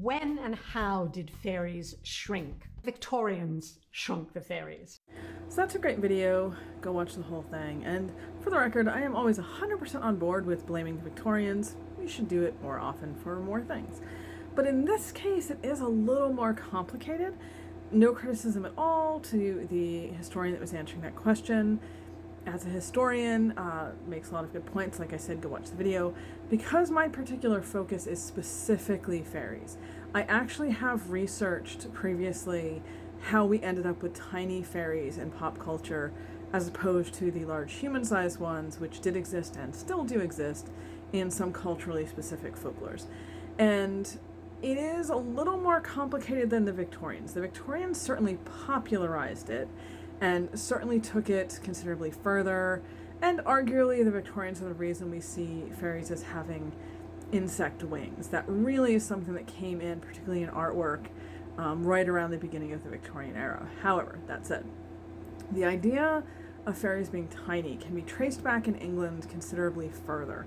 When and how did fairies shrink? Victorians shrunk the fairies. So that's a great video. Go watch the whole thing. And for the record, I am always 100% on board with blaming the Victorians. We should do it more often for more things. But in this case, it is a little more complicated. No criticism at all to the historian that was answering that question. As a historian, makes a lot of good points. Like I said, go watch the video. Because my particular focus is specifically fairies, I actually have researched previously how we ended up with tiny fairies in pop culture as opposed to the large human-sized ones, which did exist and still do exist in some culturally specific folklores. And it is a little more complicated than the Victorians. The Victorians certainly popularized it and certainly took it considerably further, and arguably the Victorians are the reason we see fairies as having insect wings. That really is something that came in, particularly in artwork, right around the beginning of the Victorian era. However, that said, the idea of fairies being tiny can be traced back in England considerably further.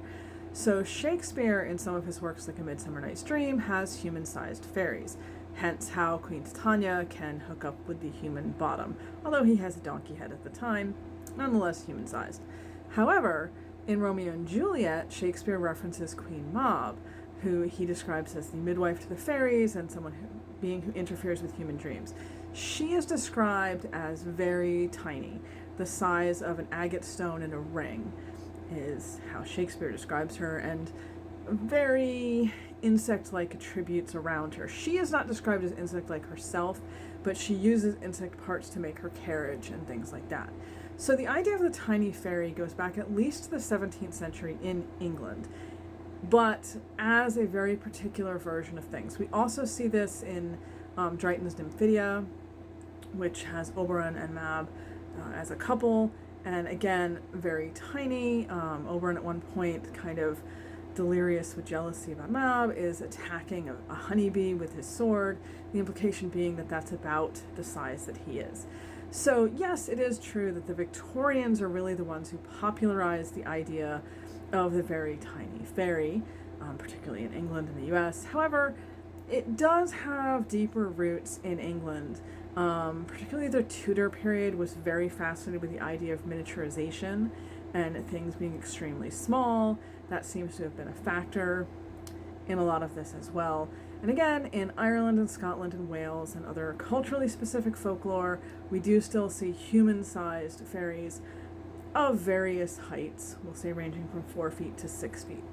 So Shakespeare, in some of his works like A Midsummer Night's Dream, has human-sized fairies, hence how Queen Titania can hook up with the human bottom, although he has a donkey head at the time, nonetheless human-sized. However, in Romeo and Juliet, Shakespeare references Queen Mab, who he describes as the midwife to the fairies and someone who interferes with human dreams. She is described as very tiny, the size of an agate stone in a ring, is how Shakespeare describes her, and very insect-like attributes around her. She is not described as insect-like herself, but she uses insect parts to make her carriage and things like that. So the idea of the tiny fairy goes back at least to the 17th century in England, but as a very particular version of things. We also see this in Drayton's Nymphidia, which has Oberon and Mab as a couple, and again, very tiny. Oberon at one point, kind of delirious with jealousy about Mab, is attacking a honeybee with his sword, the implication being that that's about the size that he is. So yes, it is true that the Victorians are really the ones who popularized the idea of the very tiny fairy, particularly in England and the US. However, it does have deeper roots in England. Particularly the Tudor period was very fascinated with the idea of miniaturization and things being extremely small. That seems to have been a factor in a lot of this as well. And again, in Ireland and Scotland and Wales and other culturally specific folklore, we do still see human-sized fairies of various heights, we'll say ranging from 4 feet to 6 feet.